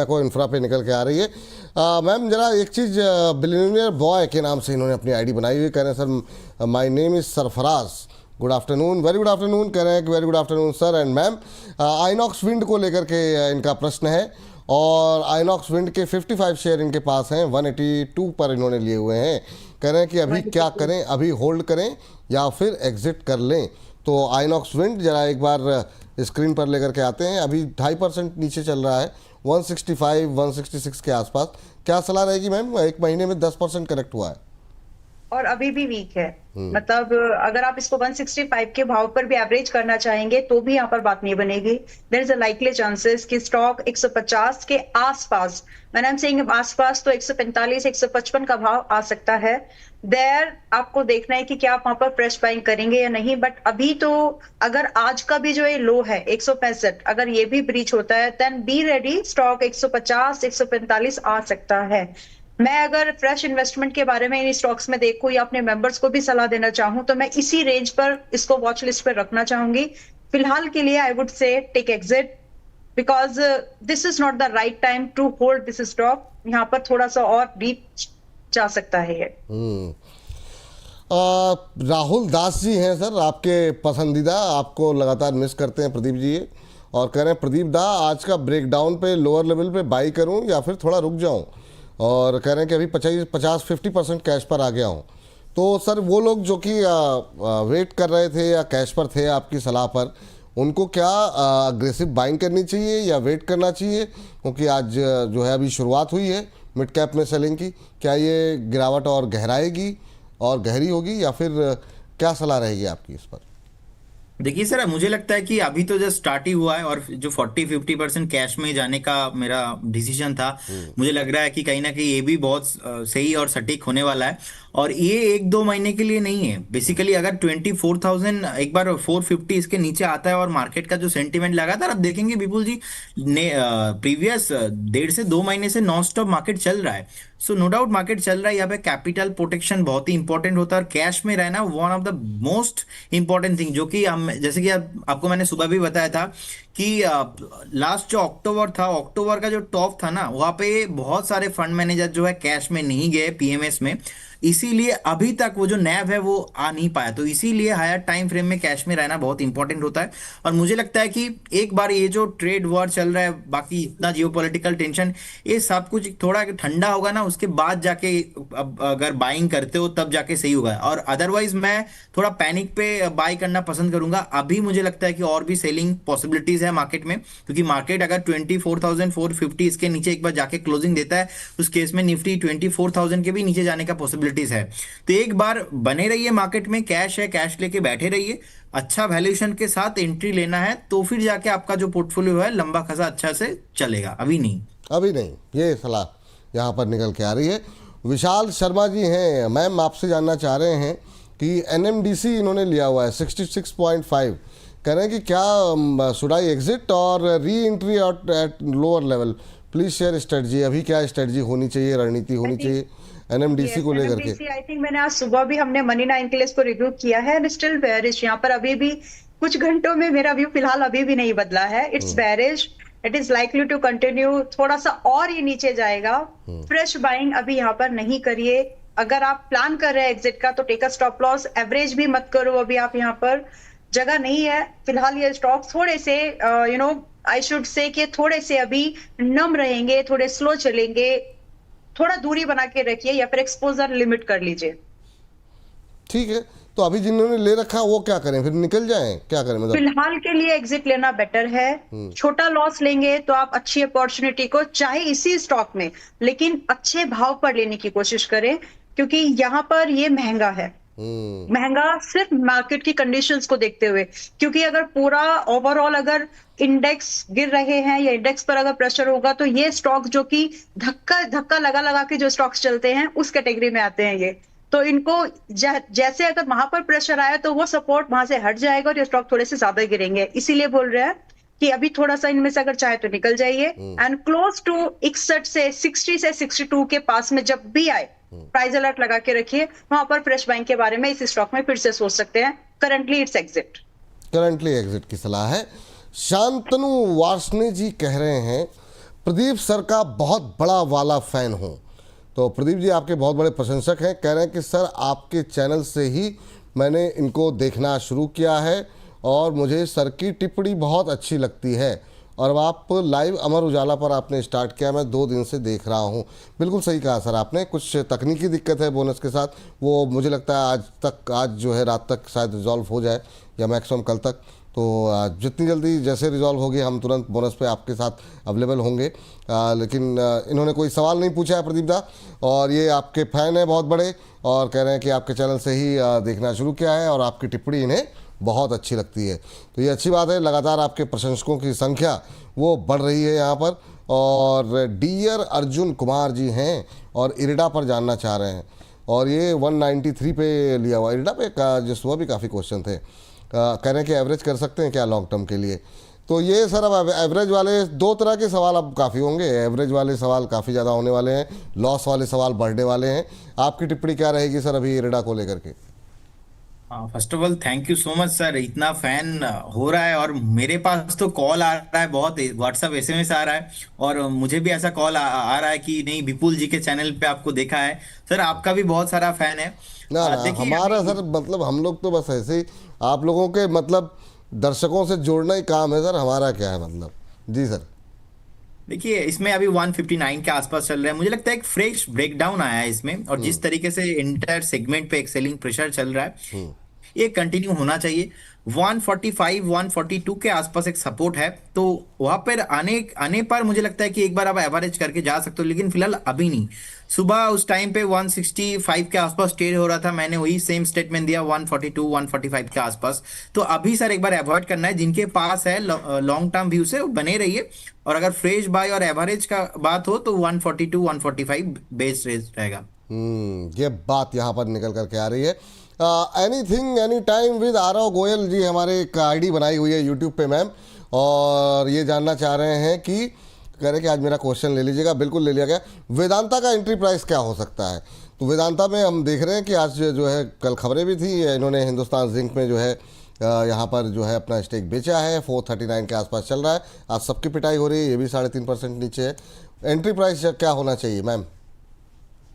को इंफ्रा पे निकल के आ रही है। मैम जरा एक चीज़, बिलियनियर बॉय के नाम से इन्होंने अपनी आईडी बनाई हुई, कह रहे हैं sir my name is Sarfaraz, good afternoon, very good afternoon कह रहे हैं कि very good afternoon sir and ma'am. INOX wind को लेकर के इनका प्रश्न है और आइनॉक्स विंड के 55 शेयर इनके पास हैं, 182 पर इन्होंने लिए हुए हैं। कह रहे हैं कि अभी क्या करें, अभी होल्ड करें या फिर एग्जिट कर लें। तो आइनॉक्स विंड जरा एक बार स्क्रीन पर लेकर के आते हैं। अभी 2.5% नीचे चल रहा है, 165 166 के आसपास। क्या सलाह रहेगी मैम? एक महीने में 10% करेक्ट हुआ है और अभी भी वीक है। मतलब अगर आप इसको 165 के भाव पर भी एवरेज करना चाहेंगे तो भी यहाँ पर बात नहीं बनेगी। There is a likely chances कि स्टॉक 150 के आसपास, मैंने हम सेइंग आसपास, तो 145 155 का भाव आ सकता है। देयर आपको देखना है कि क्या आप वहां पर फ्रेश बाइंग करेंगे या नहीं। बट अभी तो अगर आज का भी जो ये लो है 165, अगर ये भी ब्रीच होता है देन बी रेडी, स्टॉक 150 145 आ सकता है। मैं अगर फ्रेश इन्वेस्टमेंट के बारे में इन स्टॉक्स में देखूं या अपने मेंबर्स को भी सलाह देना चाहूं तो मैं इसी रेंज पर इसको वॉच लिस्ट पर रखना चाहूंगी। फिलहाल के लिए I would say take exit because this is not the right time to hold this stock. यहाँ पर थोड़ा सा और डीप जा सकता है ये। राहुल दास जी हैं सर, आपके पसंदीदा, आपको लगातार मिस करते हैं प्रदीप जी ये, और कह रहे हैं प्रदीप दा आज का ब्रेकडाउन पे लोअर लेवल पे बाई करूं या फिर थोड़ा रुक जाऊं, और कह रहे हैं कि अभी 50-50% कैश पर आ गया हूं। तो सर वो लोग जो कि वेट कर रहे थे या कैश पर थे आपकी सलाह पर, उनको क्या अग्रेसिव बाइंग करनी चाहिए या वेट करना चाहिए? क्योंकि आज जो है अभी शुरुआत हुई है मिड कैप में सेलिंग की, क्या ये गिरावट और गहराएगी और गहरी होगी या फिर क्या सलाह रहेगी आपकी इस पर? देखिए सर, मुझे लगता है कि अभी तो जस्ट स्टार्ट ही हुआ है और जो 40-50% कैश में जाने का मेरा डिसीजन था, मुझे लग रहा है कि कहीं ना कहीं ये भी बहुत सही और सटीक होने वाला है। और ये 1-2 महीने के लिए नहीं है। बेसिकली अगर 24,000 एक बार 450 इसके नीचे आता है और मार्केट का जो सेंटीमेंट लगातार आप देखेंगे विपुल जी, ने प्रीवियस 1.5 से 2 महीने से नॉन स्टॉप मार्केट चल रहा है। सो नो डाउट मार्केट चल रहा है, यहाँ पे कैपिटल प्रोटेक्शन बहुत ही इंपॉर्टेंट होता है और कैश में रहना one of the most important thing, जो कि हम जैसे कि आपको मैंने सुबह भी बताया था कि लास्ट जो अक्टूबर था, अक्टूबर का जो टॉप था ना, वहां पे बहुत सारे फंड मैनेजर जो है कैश में नहीं गए पीएमएस में, इसीलिए अभी तक वो जो नैव है वो आ नहीं पाया। तो इसीलिए हायर टाइम फ्रेम में कैश में रहना बहुत इंपॉर्टेंट होता है। और मुझे लगता है कि एक बार ये जो ट्रेड वॉर चल रहा है, बाकी इतना जियोपॉलिटिकल टेंशन, ये सब कुछ थोड़ा ठंडा होगा ना, उसके बाद जाके अगर बाइंग करते हो तब जाके सही होगा। और अदरवाइज मैं थोड़ा पैनिक पे बाय करना पसंद करूंगा। अभी मुझे लगता है कि और भी सेलिंग पॉसिबिलिटीज है मार्केट में, क्योंकि मार्केट अगर 24,450 इसके नीचे एक बार जाके क्लोजिंग देता है, उस केस में निफ्टी 24,000 के भी नीचे जाने का पॉसिबिलिटीज है। तो एक बार बने रहिए मार्केट में, कैश है, कैश लेके बैठे रहिए, अच्छा वैल्यूएशन के साथ एंट्री लेना है तो फिर जाके आपका जो पोर्टफोलियो है लंबा खासा अच्छा से चलेगा। अभी नहीं, अभी नहीं, ये सलाह यहाँ पर निकल के आ रही है। विशाल शर्मा जी हैं, मैम आपसे जानना चाह रहे हैं कि एनएमडीसी इन्होंने लिया हुआ है 66.5, कह रहे हैं कि क्या शुड आई एग्जिट और re entry at lower level, please share strategy. अभी क्या स्ट्रेटजी होनी चाहिए, रणनीति होनी चाहिए एनएमडीसी को लेकर के? आई थिंक मैंने आज सुबह भी हमने मनी 9 के लिए इसको रिव्यू किया है, स्टिल बेयरिश। यहाँ पर अभी भी कुछ घंटों में मेरा व्यू फिलहाल अभी भी नहीं बदला है, it's bearish, it is likely to continue. थोड़ा सा और ये नीचे जाएगा, फ्रेश बाइंग अभी यहाँ पर नहीं करिए। अगर आप प्लान कर रहे हैं एग्जिट का तो take a stop loss, average भी मत करो, अभी आप यहाँ पर जगह नहीं है फिलहाल। ये स्टॉक थोड़े से आई शुड से कि थोड़े से अभी नम रहेंगे, थोड़े स्लो चलेंगे, थोड़ा दूरी बना के रखिए या फिर एक्सपोजर लिमिट कर लीजिए। ठीक है, तो अभी जिन्होंने ले रखा वो क्या करें, फिर निकल जाएं, क्या करें? मतलब फिलहाल के लिए एग्जिट लेना बेटर है। छोटा लॉस लेंगे तो आप अच्छी अपॉर्चुनिटी को चाहे इसी स्टॉक में लेकिन अच्छे भाव पर लेने की कोशिश करें, क्योंकि यहाँ पर ये महंगा है। महंगा सिर्फ मार्केट की कंडीशंस को देखते हुए, क्योंकि अगर पूरा ओवरऑल अगर इंडेक्स गिर रहे हैं या इंडेक्स पर अगर प्रेशर होगा तो ये स्टॉक जो कि धक्का लगा लगा के जो स्टॉक्स चलते हैं उस कैटेगरी में आते हैं ये। तो इनको जैसे अगर वहां पर प्रेशर आया तो वो सपोर्ट वहां से हट जाएगा और ये स्टॉक थोड़े से ज्यादा गिरेंगे। इसीलिए बोल रहे हैं कि अभी थोड़ा सा इनमें से अगर चाहे तो निकल जाइए एंड क्लोज टू 61 से 60 से 62 के पास में जब भी आए प्राइस अलर्ट लगा के रखिए, वहां पर फ्रेश बाइंग के बारे में इस स्टॉक में फिर से सोच सकते हैं। Currently it's exit, currently exit की सलाह है। शांतनु वार्ष्णे जी कह रहे हैं प्रदीप सर का बहुत बड़ा वाला फ़ैन हूँ। तो प्रदीप जी आपके बहुत बड़े प्रशंसक हैं। कह रहे हैं कि सर आपके चैनल से ही मैंने इनको देखना शुरू किया है और मुझे सर की टिप्पणी बहुत अच्छी लगती है। और अब आप लाइव अमर उजाला पर आपने स्टार्ट किया, मैं 2 दिन से देख रहा हूँ। बिल्कुल सही कहा सर आपने, कुछ तकनीकी दिक्कत है बोनस के साथ, वो मुझे लगता है आज जो है रात तक शायद रिजॉल्व हो जाए या मैक्सिमम कल तक। तो जितनी जल्दी जैसे रिजॉल्व होगी हम तुरंत बोनस पे आपके साथ अवेलेबल होंगे। लेकिन इन्होंने कोई सवाल नहीं पूछा है प्रदीप दा, और ये आपके फ़ैन हैं बहुत बड़े और कह रहे हैं कि आपके चैनल से ही देखना शुरू किया है और आपकी टिप्पणी इन्हें बहुत अच्छी लगती है। तो ये अच्छी बात है, लगातार आपके प्रशंसकों की संख्या वो बढ़ रही है यहाँ पर। और डियर अर्जुन कुमार जी हैं और इरिडा पर जानना चाह रहे हैं, और ये 193 पे लिया हुआ। इरिडा पे जो सुबह भी काफ़ी क्वेश्चन थे, कह रहे हैं कि एवरेज कर सकते हैं क्या लॉन्ग टर्म के लिए। तो ये सर अब एवरेज वाले 2 तरह के सवाल अब काफ़ी होंगे। एवरेज वाले सवाल काफ़ी ज़्यादा होने वाले हैं, लॉस वाले सवाल बढ़ने वाले हैं। आपकी टिप्पणी क्या रहेगी सर अभी इरिडा को लेकर के? First of all thank you so much sir, इतना फैन हो रहा है और मेरे पास तो कॉल आ रहा है, बहुत व्हाट्सएप एसएमएस आ रहा है और मुझे भी ऐसा कॉल आ रहा है कि नहीं विपुल जी के चैनल पे आपको देखा है। सर आपका भी बहुत सारा फैन है। ना देखिए हमारा सर मतलब हम लोग तो बस ऐसे ही आप लोगों के मतलब दर्शकों से जोड़ना ही काम है सर, हमारा क्या है मतलब। जी सर। देखिए इसमें अभी 159 के आसपास चल रहा है, मुझे लगता है एक फ्रेश ब्रेकडाउन आया है इसमें, और जिस तरीके से इंटर सेगमेंट पे एक सेलिंग प्रेशर चल रहा है ये कंटिन्यू होना चाहिए। 145 142 के आसपास एक सपोर्ट है, तो वहां पर आने आने पर मुझे लगता है कि एक बार आप एवरेज करके जा सकते हो, लेकिन फिलहाल अभी नहीं। सुबह उस टाइम पे 165 के आसपास ट्रेड हो रहा था, मैंने वही सेम स्टेटमेंट दिया 142 145 के आसपास। तो अभी सर एक बार अवॉइड करना है, जिनके पास है लॉन्ग टर्म व्यू से बने रहिए, और अगर फ्रेश बाय और एवरेज का बात हो तो 142 145 बेस रेट रहेगा। ये बात यहाँ पर निकल करके आ रही है। Anything any time with Aarav Goyal ji हमारे एक आईडी बनाई हुई है यूट्यूब पे मैम, और ये जानना चाह रहे हैं कि कह रहे हैं कि आज मेरा क्वेश्चन ले लीजिएगा। बिल्कुल ले लिया गया। वेदांता का एंट्री प्राइस क्या हो सकता है? तो वेदांता में हम देख रहे हैं कि आज जो है कल खबरें भी थी, इन्होंने हिंदुस्तान जिंक में जो है यहाँ पर जो है अपना स्टेक बेचा है, 439 के आसपास चल रहा है। आज सबकी पिटाई हो रही है, ये भी 3.5% नीचे है। एंट्री प्राइस क्या होना चाहिए मैम?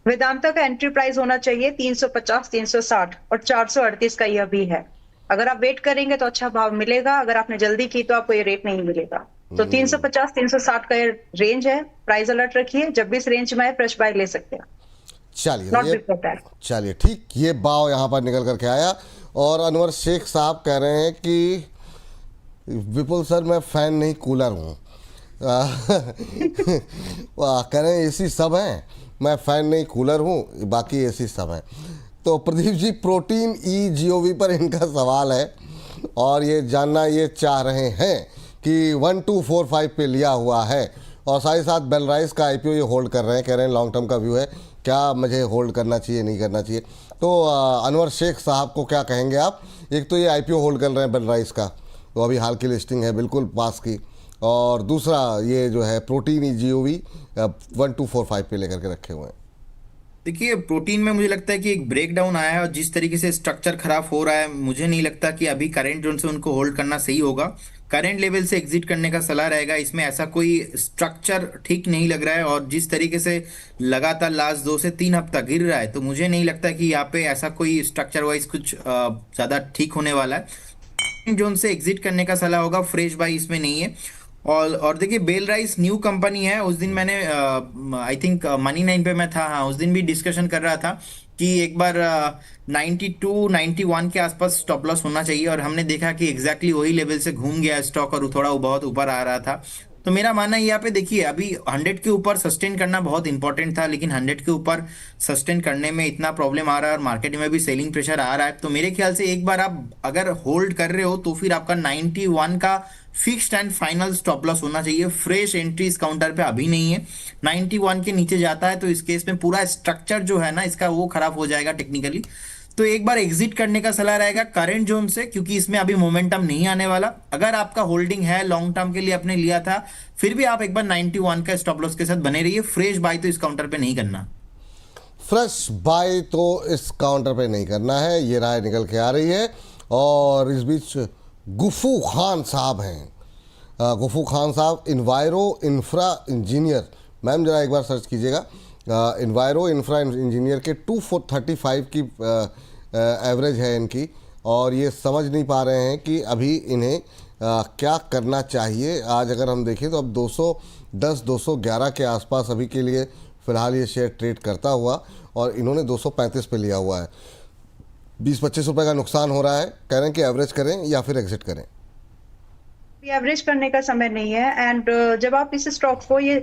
वेदांता का एंट्री प्राइस होना चाहिए 350 360 और 438 का यह भी है। अगर आप वेट करेंगे तो अच्छा भाव मिलेगा, अगर आपने जल्दी की तो आपको ये रेट नहीं मिलेगा। तो 350 360 का ये रेंज है, प्राइस अलर्ट रखिए, जब भी इस रेंज में है फ्रेश बाय ले सकते हैं। चलिए ठीक, ये भाव यहाँ पर निकल करके आया। और अनवर शेख साहब कह रहे हैं कि विपुल सर मैं फ़ैन नहीं कूलर हूँ। कह रहे हैं एसी सब हैं, मैं फ़ैन नहीं कूलर हूँ, बाकी एसी सब हैं। तो प्रदीप जी प्रोटीन EGOV पर इनका सवाल है और ये जानना ये चाह रहे हैं कि 1245 पे लिया हुआ है और साथ ही साथ बेलराइस का IPO ये होल्ड कर रहे हैं। कह रहे हैं लॉन्ग टर्म का व्यू है, क्या मुझे होल्ड करना चाहिए नहीं करना चाहिए? तो अनवर शेख साहब को क्या कहेंगे आप? एक तो ये IPO होल्ड कर रहे हैं बेलराइस का, तो अभी हाल की लिस्टिंग है बिल्कुल पास की, और दूसरा ये जो है प्रोटीन EGOV 1245 पे लेकर के रखे हुए हैं। देखिए प्रोटीन में मुझे लगता है कि एक ब्रेकडाउन आया है और जिस तरीके से स्ट्रक्चर खराब हो रहा है, मुझे नहीं लगता कि अभी करंट जोन से उनको होल्ड करना सही होगा। करंट लेवल से एग्जिट करने का सलाह रहेगा। इसमें ऐसा कोई स्ट्रक्चर ठीक नहीं लग रहा है, और जिस तरीके से लगातार लास्ट 2 से 3 हफ्ता गिर रहा है, तो मुझे नहीं लगता कि यहाँ पे ऐसा कोई स्ट्रक्चर वाइज कुछ ज्यादा ठीक होने वाला है। जोन से एग्जिट करने का सलाह होगा, फ्रेश बाई इसमें नहीं है। और देखिए बेल राइस न्यू कंपनी है, उस दिन मैंने आई थिंक मनी 9 पे मैं था, हाँ उस दिन भी डिस्कशन कर रहा था कि एक बार 92 91 के आसपास स्टॉप लॉस होना चाहिए, और हमने देखा कि एग्जैक्टली वही लेवल से घूम गया स्टॉक और थोड़ा बहुत ऊपर आ रहा था। तो मेरा मानना है यहाँ पे देखिए अभी 100 के ऊपर सस्टेन करना बहुत इंपॉर्टेंट था, लेकिन 100 के ऊपर सस्टेन करने में इतना प्रॉब्लम आ रहा है और मार्केट में भी सेलिंग प्रेशर आ रहा है, तो मेरे ख्याल से एक बार आप अगर होल्ड कर रहे हो तो फिर आपका 91 का fixed and final stop loss होना चाहिए। फ्रेश एंट्री इस काउंटर पे अभी नहीं है। 91 के नीचे जाता है तो इस केस में पूरा स्ट्रक्चर जो है ना इसका वो खराब हो जाएगा टेक्निकली। तो एक बार एग्जिट करने का सलाह रहेगा करंट जोन से, क्योंकि इसमें अभी मोमेंटम नहीं आने वाला। अगर आपका होल्डिंग है लॉन्ग टर्म के लिए आपने लिया था, फिर भी आप एक बार 91 का स्टॉप लॉस के साथ बने रहिए। फ्रेश बाय तो इस काउंटर पे नहीं करना। फ्रेश बाय तो इस काउंटर पे नहीं करना है, ये राय निकल के आ रही है। और इस बीच गुफू खान साहब हैं, गुफू खान साहब, इन्वायरो इंफ्रा इंजीनियर। मैम जरा एक बार सर्च कीजिएगा, इन्वायरो इंफ्रा इंजीनियर के 235 की एवरेज है इनकी, और ये समझ नहीं पा रहे हैं कि अभी इन्हें क्या करना चाहिए। आज अगर हम देखें तो अब 210 211 के आसपास अभी के लिए फ़िलहाल ये शेयर ट्रेड करता हुआ, और इन्होंने 235 पे लिया हुआ है। 20-25 रुपये का नुकसान हो रहा है। कह रहे हैं कि एवरेज करें या फिर एग्जिट करें। एवरेज करने का समय नहीं है। एंड जब आप इस स्टॉक को, ये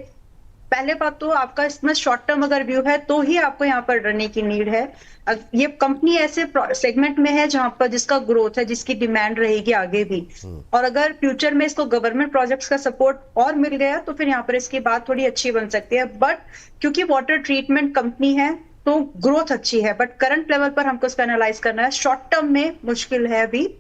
पहले बात तो आपका इसमें शॉर्ट टर्म अगर व्यू है तो ही आपको यहाँ पर रहने की नीड है। ये कंपनी ऐसे सेगमेंट में है जहां पर जिसका ग्रोथ है, जिसकी डिमांड रहेगी आगे भी, और अगर फ्यूचर में इसको गवर्नमेंट प्रोजेक्ट्स का सपोर्ट और मिल गया तो फिर यहाँ पर इसकी बात थोड़ी अच्छी बन सकती है। बट क्योंकि वाटर ट्रीटमेंट कंपनी है तो ग्रोथ अच्छी है, बट करंट लेवल पर हमको इसको एनालाइज करना है। शॉर्ट टर्म में मुश्किल है अभी।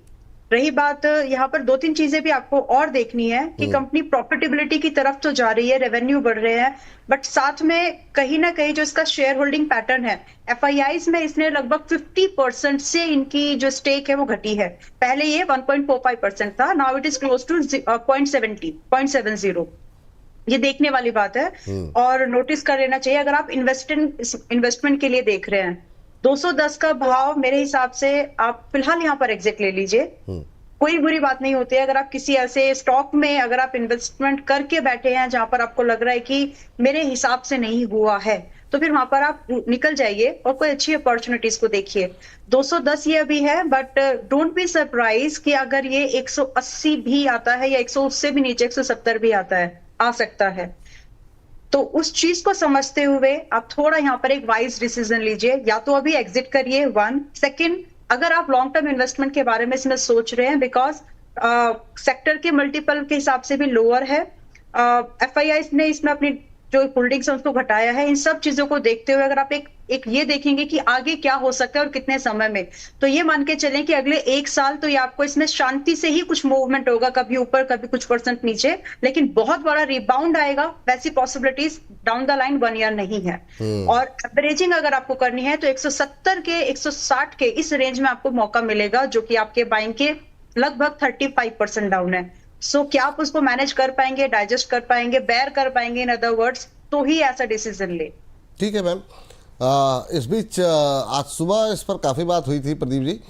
रही बात, यहाँ पर 2-3 चीजें भी आपको और देखनी है कि कंपनी प्रॉफिटेबिलिटी की तरफ तो जा रही है, रेवेन्यू बढ़ रहे हैं, बट साथ में कहीं ना कहीं जो इसका शेयर होल्डिंग पैटर्न है, एफआईआईज में इसने लगभग 50% से इनकी जो स्टेक है वो घटी है। पहले ये 1.45% था, now it is close to 0.70। ये देखने वाली बात है और नोटिस कर लेना चाहिए अगर आप इन्वेस्टमेंट के लिए देख रहे हैं। 210 का भाव मेरे हिसाब से आप फिलहाल यहाँ पर एग्जिट ले लीजिए, कोई बुरी बात नहीं होती है। अगर आप किसी ऐसे स्टॉक में अगर आप इन्वेस्टमेंट करके बैठे हैं जहां पर आपको लग रहा है कि मेरे हिसाब से नहीं हुआ है, तो फिर वहां पर आप निकल जाइए और कोई अच्छी अपॉर्चुनिटीज को देखिए। 210 ये अभी है, बट डोंट बी सरप्राइज कि अगर ये 180 भी आता है या 100 उससे भी नीचे 170 भी आ सकता है। तो उस चीज को समझते हुए आप थोड़ा यहाँ पर एक वाइज डिसीजन लीजिए, या तो अभी एग्जिट करिए। 1 सेकंड, अगर आप लॉन्ग टर्म इन्वेस्टमेंट के बारे में इसमें सोच रहे हैं, बिकॉज सेक्टर के मल्टीपल के हिसाब से भी लोअर है, एफआईआई ने इसमें अपनी जो होल्डिंग्स है उसको घटाया है। इन सब चीजों को देखते हुए अगर आप एक ये देखेंगे कि आगे क्या हो सकता है और कितने समय में, तो ये मान के चलें कि अगले 1 साल तो ये आपको इसमें शांति से ही कुछ मूवमेंट होगा, कभी ऊपर कभी कुछ % नीचे, लेकिन बहुत बड़ा रिबाउंड आएगा वैसी possibilities down the line 1 year नहीं है। और एवरेजिंग अगर आपको करनी है तो 170 के 160 के इस रेंज में आपको मौका मिलेगा, जो कि आपके बाइंग के लगभग 35% डाउन है। सो क्या आप उसको मैनेज कर पाएंगे, डाइजेस्ट कर पाएंगे, बेयर कर पाएंगे, इन अदर वर्ड्स, तो ही ऐसा डिसीजन ले। ठीक है मैम। इस बीच आज सुबह इस पर काफ़ी बात हुई थी प्रदीप जी।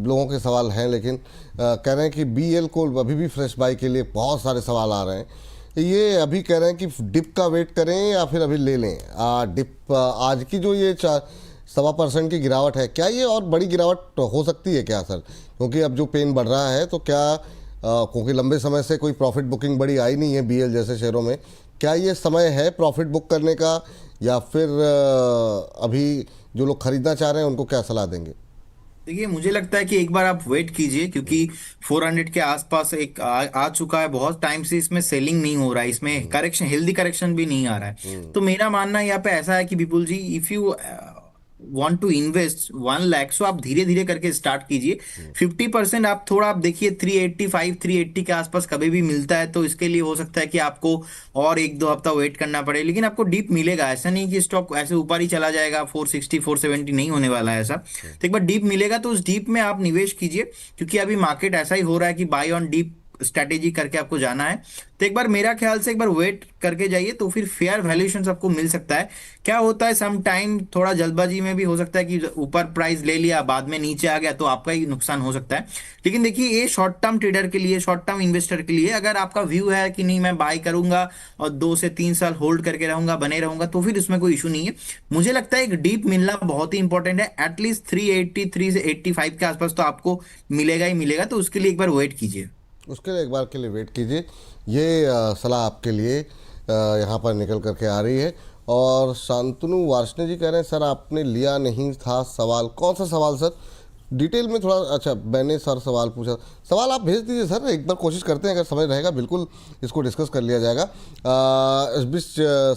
लोगों के सवाल हैं, लेकिन कह रहे हैं कि बीएल को अभी भी फ्रेश बाई के लिए बहुत सारे सवाल आ रहे हैं। ये अभी कह रहे हैं कि डिप का वेट करें या फिर अभी ले लें। डिप आज की जो ये 1.25% की गिरावट है, क्या ये और बड़ी गिरावट हो सकती है क्या सर? क्योंकि अब जो पेन बढ़ रहा है, तो क्या क्योंकि लंबे समय से कोई प्रॉफिट बुकिंग बड़ी आई नहीं है बीएल जैसे शेयरों में, क्या ये समय है प्रॉफिट बुक करने का, या फिर अभी जो लोग खरीदना चाह रहे हैं उनको क्या सलाह देंगे? देखिए, मुझे लगता है कि एक बार आप वेट कीजिए, क्योंकि 400 के आसपास एक आ चुका है। बहुत टाइम से इसमें सेलिंग नहीं हो रहा है, इसमें करेक्शन, हेल्दी करेक्शन भी नहीं आ रहा है। तो मेरा मानना यहाँ पे ऐसा है कि Vipul ji, if you want to invest 1 lakh, so आप धीरे धीरे करके स्टार्ट कीजिए। 50% आप थोड़ा आप देखिए 385 380 के आसपास कभी भी मिलता है, तो इसके लिए हो सकता है कि आपको और 1-2 हफ्ता वेट करना पड़े, लेकिन आपको डीप मिलेगा। ऐसा नहीं कि स्टॉक ऐसे ऊपर ही चला जाएगा, 460 470 नहीं होने वाला है ऐसा। तो एक बार डीप मिलेगा तो उस डीप में आप निवेश कीजिए, क्योंकि अभी मार्केट ऐसा ही हो रहा है कि बाय ऑन डीप स्ट्रैटेजी करके आपको जाना है। तो एक बार मेरा ख्याल से एक बार वेट करके जाइए, तो फिर फेयर वैल्यूएशन आपको मिल सकता है। क्या होता है, सम टाइम थोड़ा जल्दबाजी में भी हो सकता है कि ऊपर प्राइस ले लिया, बाद में नीचे आ गया, तो आपका ही नुकसान हो सकता है। लेकिन देखिए, ये शॉर्ट टर्म ट्रेडर के लिए, शॉर्ट टर्म इन्वेस्टर के लिए, अगर आपका व्यू है कि नहीं मैं बाय करूंगा और 2 से 3 साल होल्ड करके रहूंगा, बने रहूंगा, तो फिर उसमें कोई इशू नहीं है। मुझे लगता है एक डीप मिलना बहुत ही इंपॉर्टेंट है। एटलीस्ट 383 से 85 के आसपास तो आपको मिलेगा ही मिलेगा, तो उसके लिए एक बार वेट कीजिए। उसके लिए एक बार के लिए वेट कीजिए। ये सलाह आपके लिए यहाँ पर निकल करके आ रही है। और शांतनु वार्ष्णेय जी कह रहे हैं सर आपने लिया नहीं था सवाल, कौन सा सवाल सर? डिटेल में थोड़ा, अच्छा मैंने सर सवाल पूछा, सवाल आप भेज दीजिए सर, एक बार कोशिश करते हैं, अगर समय रहेगा बिल्कुल इसको डिस्कस कर लिया जाएगा। इस बीच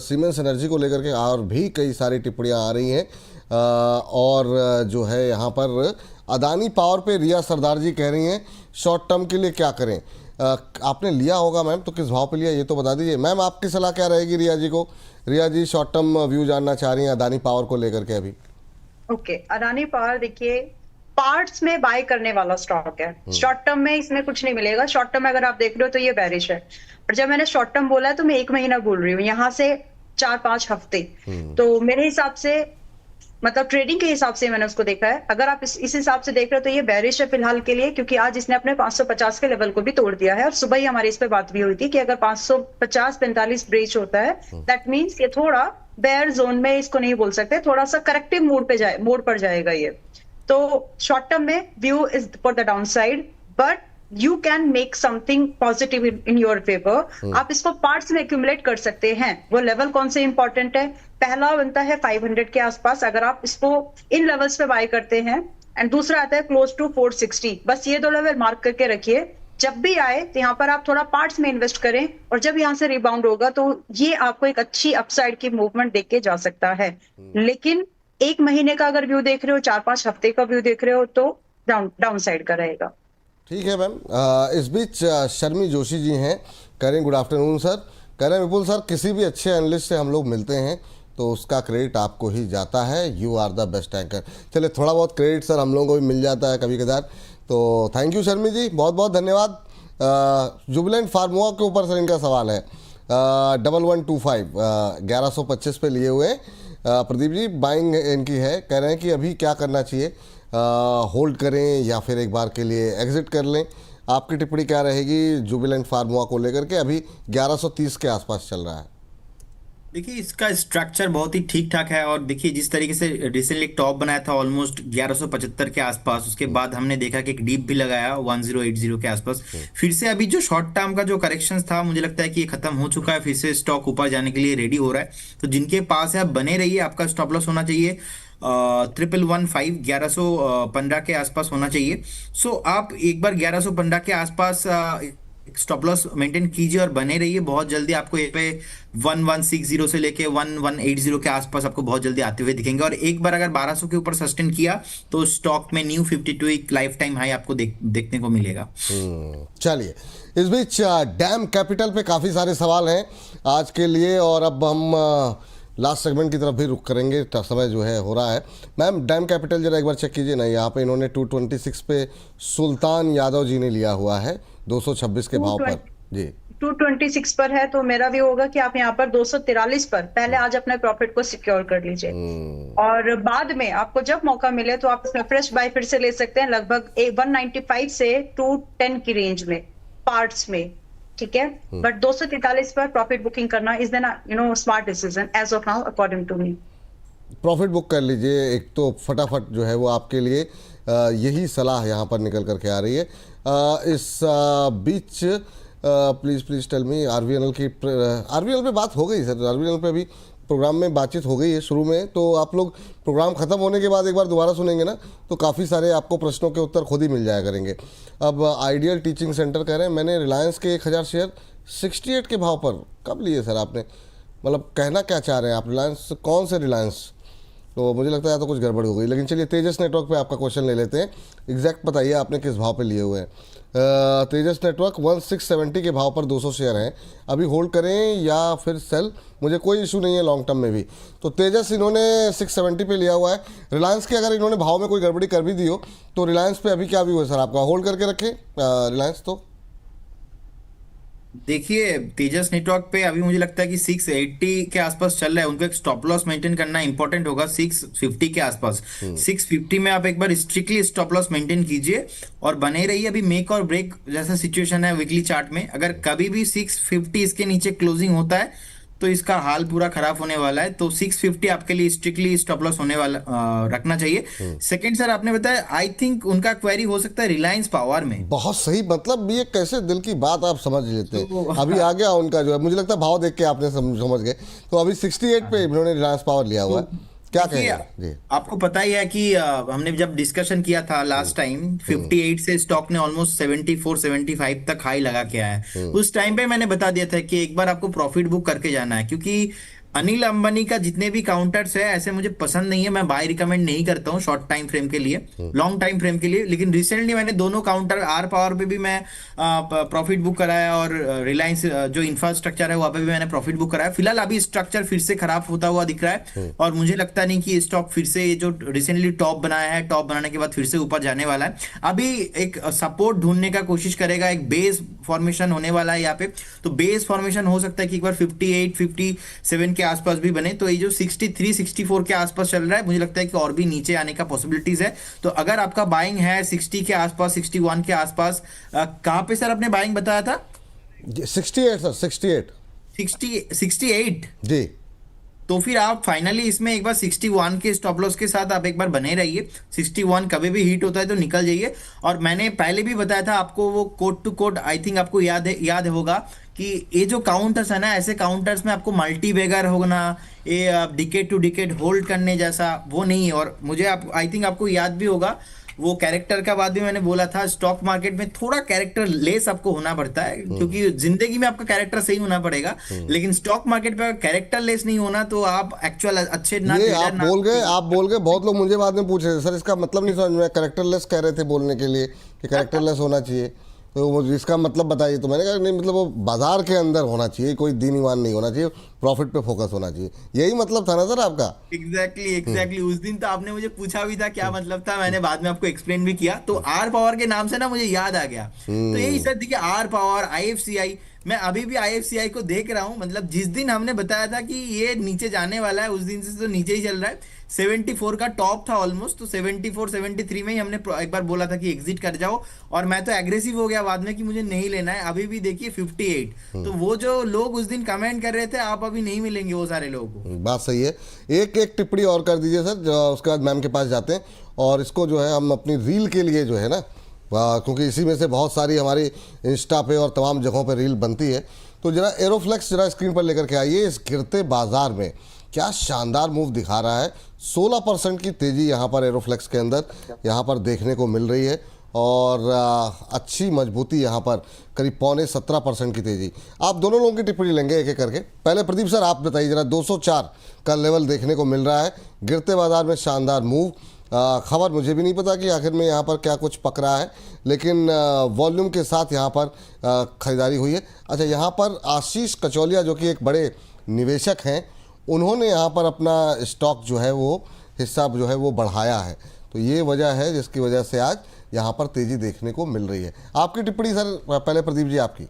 सीमेंस एनर्जी को लेकर के और भी कई सारी टिप्पणियाँ आ रही हैं। और जो है यहाँ पर अदानी पावर पे रिया सरदार जी कह रही हैं शॉर्ट टर्म के लिए क्या करें। आपने लिया होगा मैम, तो किस भाव पे लिया ये तो बता दीजिए। मैम आपकी सलाह क्या रहेगी रिया जी को? रिया जी शॉर्ट टर्म व्यू जानना चाह रही हैं अदानी पावर को लेकर के अभी। ओके, अदानी पावर देखिए, पार्ट्स में बाय करने वाला स्टॉक है। शॉर्ट टर्म में इसमें कुछ नहीं मिलेगा। शॉर्ट टर्म में अगर आप देख रहे हो तो ये बेरिश है, और जब मैंने शॉर्ट टर्म बोला है तो मैं 1 महीना बोल रही हूँ, यहाँ से 4-5 हफ्ते। तो मेरे हिसाब से मतलब ट्रेडिंग के हिसाब से मैंने उसको देखा है। अगर आप इस हिसाब से देख रहे हो तो ये बेरिश है फिलहाल के लिए, क्योंकि आज इसने अपने 550 के लेवल को भी तोड़ दिया है, और सुबह ही हमारी इस पे बात भी हुई थी कि अगर 550-45 ब्रेच होता है दैट मींस ये थोड़ा बेयर जोन में, इसको नहीं बोल सकते, थोड़ा सा करेक्टिव मोड पर जाएगा ये। तो शॉर्ट टर्म में view is for the down side, but you can make something positive in your favour. आप इसको पार्ट्स में एक्यूमुलेट कर सकते हैं। वो लेवल कौन से इंपॉर्टेंट है? पहला बनता है 500 के आसपास, अगर आप इसको इन लेवल्स पे बाय करते हैं, एंड दूसरा आता है क्लोज टू 460। बस ये 2 लेवल मार्क करके रखिए। जब भी आए तो यहाँ पर आप थोड़ा पार्ट्स में इन्वेस्ट करें, और जब यहाँ से रिबाउंड होगा तो ये आपको एक अच्छी अपसाइड की मूवमेंट देख के जा सकता है। लेकिन 1 महीने का अगर व्यू देख रहे हो, 4-5 हफ्ते का व्यू देख रहे हो, तो डाउन साइड का रहेगा। ठीक है मैम। इस बीच शर्मी जोशी जी हैं, कह रहे हैं गुड आफ्टरनून सर। कह रहे हैं विपुल सर, किसी भी अच्छे एनालिस्ट से हम लोग मिलते हैं तो उसका क्रेडिट आपको ही जाता है, you are the best anchor. चलिए, थोड़ा बहुत क्रेडिट सर हम लोगों को भी मिल जाता है कभी कदार, तो थैंक यू शर्मी जी, बहुत बहुत धन्यवाद। जुबिलेंट फार्मोआ के ऊपर सर इनका सवाल है, 1125 1125 पे लिए हुए प्रदीप जी, बाइंग इनकी है। कह रहे हैं कि अभी क्या करना चाहिए, होल्ड करें या फिर एक बार के लिए एग्जिट कर लें? आपकी टिप्पणी क्या रहेगी जुबिलेंट फार्मोआ को लेकर के? अभी 1130 के आसपास चल रहा है। देखिए, इसका स्ट्रक्चर बहुत ही ठीक ठाक है, और देखिए जिस तरीके से रिसेंटली टॉप बनाया था ऑलमोस्ट 1175 के आसपास, उसके बाद हमने देखा कि एक डीप भी लगाया 1080 के आसपास। फिर से अभी जो शॉर्ट टर्म का जो करेक्शन था, मुझे लगता है कि ये खत्म हो चुका है, फिर से स्टॉक ऊपर जाने के लिए रेडी हो रहा है। तो जिनके पास है आप बने रहिए, आपका स्टॉप लॉस होना चाहिए 1115 1115 के आसपास होना चाहिए। सो आप एक बार 1115 के आसपास स्टॉप लॉस मेंटेन कीजिए और बने रहिए। बहुत जल्दी आपको ये पे 1160 से लेके 1180 के आसपास आपको बहुत जल्दी आते हुए दिखेंगे, और एक बार अगर 1200 के ऊपर सस्टेन किया तो स्टॉक में न्यू 52 एक लाइफ टाइम हाई आपको देखने को मिलेगा। चलिए, इस बीच डैम कैपिटल पे काफ़ी सारे सवाल हैं आज के लिए, और अब हम लास्ट सेगमेंट की तरफ भी रुक करेंगे, समय जो है हो रहा है। मैम, डैम कैपिटल जरा एक बार चेक कीजिए ना, यहाँ पे इन्होंने 226 पे सुल्तान यादव जी ने लिया हुआ है 226 के भाव पर जी। 226 पर है, तो मेरा भी होगा कि आप यहाँ पर 243 पर पहले आज अपने प्रॉफिट को सिक्योर कर लीजिए, और बाद में आपको जब मौका मिले तो आप इसमें फ्रेश बाय फिर से ले सकते हैं, लगभग 195 से 210 की रेंज में पार्ट्स में, ठीक है। बट 243 पर प्रॉफिट बुकिंग करना is then smart decision as of now according to me. Profit book कर लीजिए, एक तो फटाफट जो है वो आपके लिए यही सलाह यहाँ पर निकल करके आ रही है। इस बीच प्लीज़ टेल मी, आरवीएनएल पे बात हो गई सर, आरवीएनएल पे अभी प्रोग्राम में बातचीत हो गई है शुरू में, तो आप लोग प्रोग्राम ख़त्म होने के बाद एक बार दोबारा सुनेंगे ना, तो काफ़ी सारे आपको प्रश्नों के उत्तर खुद ही मिल जाया करेंगे। अब आइडियल टीचिंग सेंटर कह रहे हैं, मैंने रिलायंस के 1000 शेयर 68 के भाव पर कब लिए सर आपने? मतलब कहना क्या चाह रहे हैं आप? रिलायंस कौन से रिलायंस? तो मुझे लगता है तो कुछ गड़बड़ हो गई, लेकिन चलिए तेजस नेटवर्क पे आपका क्वेश्चन ले लेते हैं। एग्जैक्ट बताइए आपने किस भाव पे लिए हुए हैं? तेजस नेटवर्क 1670 के भाव पर 200 शेयर हैं, अभी होल्ड करें या फिर सेल? मुझे कोई इशू नहीं है लॉन्ग टर्म में भी। तो तेजस इन्होंने 670 पे लिया हुआ है। रिलायंस के अगर इन्होंने भाव में कोई गड़बड़ी कर भी दी हो तो रिलायंस पे अभी क्या व्यू है सर आपका? होल्ड करके रखें रिलायंस? तो देखिए, तेजस नेटवर्क पे अभी मुझे लगता है कि 680 के आसपास चल रहा है, उनको एक स्टॉप लॉस मेंटेन करना इंपॉर्टेंट होगा 650 के आसपास। 650 में आप एक बार स्ट्रिक्टली स्टॉप लॉस मेंटेन कीजिए और बने रहिए। अभी मेक और ब्रेक जैसा सिचुएशन है वीकली चार्ट में, अगर कभी भी 650 इसके नीचे क्लोजिंग होता है तो इसका हाल पूरा खराब होने वाला है। तो 650 आपके लिए स्ट्रिक्टली स्टॉप लॉस होने वाला रखना चाहिए। सेकंड सर, आपने बताया आई थिंक उनका क्वेरी हो सकता है रिलायंस पावर में। बहुत सही, मतलब ये कैसे दिल की बात आप समझ लेते हैं। अभी आ गया उनका जो है, मुझे लगता है भाव देख के आपने समझ गए। तो अभी 68 पे इन्होंने रिलायंस पावर लिया हुआ है, क्या कहेंगे? आपको पता ही है कि हमने जब डिस्कशन किया था लास्ट टाइम, 58 से स्टॉक ने ऑलमोस्ट 74-75 तक हाई लगा के आया है। उस टाइम पे मैंने बता दिया था कि एक बार आपको प्रॉफिट बुक करके जाना है, क्योंकि अनिल अंबानी का जितने भी काउंटर्स है ऐसे मुझे पसंद नहीं है, मैं बाय रिकमेंड नहीं करता हूँ शॉर्ट टाइम फ्रेम के लिए, लॉन्ग टाइम फ्रेम के लिए। लेकिन रिसेंटली मैंने दोनों काउंटर आर पावर पे भी मैं प्रॉफिट बुक कराया और रिलायंस जो इंफ्रास्ट्रक्चर है वहाँ पे भी मैंने प्रॉफिट बुक कराया। फिलहाल अभी स्ट्रक्चर फिर से खराब होता हुआ दिख रहा है और मुझे लगता नहीं कि स्टॉक फिर से ये जो रिसेंटली टॉप बनाया है, टॉप बनाने के बाद फिर से ऊपर जाने वाला है। अभी एक सपोर्ट ढूंढने का कोशिश करेगा, एक बेस फॉर्मेशन होने वाला है यहाँ पे। तो बेस फॉर्मेशन हो सकता है कि एक बार 58 57 के आसपास भी बने। तो ये जो 63 64 के आसपास चल रहा है, मुझे लगता है कि और भी नीचे आने का पॉसिबिलिटीज है। तो अगर आपका बाइंग है 60 के आसपास, 61 के आसपास, कहाँ पे सर आपने बाइंग बताया था? 68 सर, 68। 68 जी। तो फिर आप फाइनली इसमें एक बार 61 के स्टॉप लॉस के साथ आप एक बार बने रहिए। 61 कभी भी हिट होता है तो निकल जाइए। और मैंने पहले भी बताया था आपको, वो quote to quote I think आपको याद होगा कि ये जो काउंटर्स है ना, ऐसे काउंटर्स में आपको मल्टी बैगर होना, ये डिकेड टू डिकेड होल्ड करने जैसा वो नहीं है। और मुझे आप आई थिंक आपको याद भी होगा वो कैरेक्टर का बात भी मैंने बोला था, स्टॉक मार्केट में थोड़ा कैरेक्टर लेस आपको होना पड़ता है, क्योंकि जिंदगी में आपका कैरेक्टर सही होना पड़ेगा। लेकिन स्टॉक मार्केट पे कैरेक्टर लेस नहीं होना तो आप एक्चुअल अच्छे ना ये ट्रेडर आप बोल गए। बहुत लोग मुझे बाद में पूछ रहे थे सर इसका मतलब नहीं समझ में, कैरेक्टरलेस कह रहे थे बोलने के लिए कि कैरेक्टरलेस होना चाहिए, तो वो इसका मतलब बताइए। तो मैंने कहा नहीं, मतलब वो बाजार के अंदर होना चाहिए, कोई दीन ईमान नहीं होना चाहिए, प्रॉफिट पे फोकस होना चाहिए, यही मतलब था ना सर आपका? एग्जैक्टली उस दिन तो आपने मुझे पूछा भी था क्या मतलब था, मैंने बाद में आपको एक्सप्लेन भी किया। तो आर पावर के नाम से ना मुझे याद आ गया। तो यही सर देखिए, आर पावर, आईएफसीआई, मैं अभी भी आईएफसीआई को देख रहा हूं। मतलब जिस दिन हमने बताया था कि ये नीचे जाने वाला है, उस दिन से तो नीचे ही चल रहा है। 74 का टॉप था ऑलमोस्ट, तो 74 73 में ही हमने एक बार बोला था कि एग्जिट कर जाओ, और मैं तो एग्रेसिव हो गया बाद में कि मुझे नहीं लेना है। अभी भी देखिए 58। तो वो जो लोग उस दिन कमेंट कर रहे थे, आप अभी नहीं मिलेंगे वो सारे लोगों को। बात सही है। एक टिप्पणी और कर दीजिए सर, उसके बाद मैम के पास जाते हैं। और इसको जो है हम अपनी रील के लिए जो है ना, क्योंकि इसी में से बहुत सारी हमारी इंस्टा पे और तमाम जगहों पे रील बनती है, तो जरा एरोफ्लेक्स जरा स्क्रीन पर लेकर के आइए। इस गिरते बाजार में क्या शानदार मूव दिखा रहा है। 16% की तेज़ी यहाँ पर एरोफ्लेक्स के अंदर यहाँ पर देखने को मिल रही है, और अच्छी मजबूती यहाँ पर करीब 17.25% की तेज़ी। आप दोनों लोगों की टिप्पणी लेंगे एक एक करके। पहले प्रदीप सर आप बताइए जरा, 204 का लेवल देखने को मिल रहा है, गिरते बाजार में शानदार मूव। खबर मुझे भी नहीं पता कि आखिर में यहाँ पर क्या कुछ पक रहा है, लेकिन वॉल्यूम के साथ यहाँ पर ख़रीदारी हुई है। अच्छा, यहाँ पर आशीष कचौलिया जो कि एक बड़े निवेशक हैं, उन्होंने यहाँ पर अपना स्टॉक जो है वो हिस्सा जो है वो बढ़ाया है। तो ये वजह है जिसकी वजह से आज यहाँ पर तेज़ी देखने को मिल रही है। आपकी टिप्पणी सर पहले प्रदीप जी आपकी।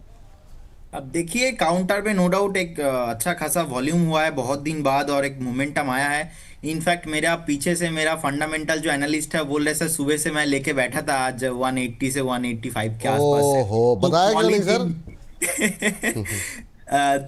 अब देखिए, काउंटर पे नो डाउट एक अच्छा खासा वॉल्यूम हुआ है बहुत दिन बाद, और एक मोमेंटम आया है। इनफैक्ट मेरा पीछे से मेरा फंडामेंटल जो एनालिस्ट है बोल रहे सर, सुबह से मैं लेके बैठा था आज 180 से 185 के आसपास है। ओहो, बताया क्यों नहीं सर?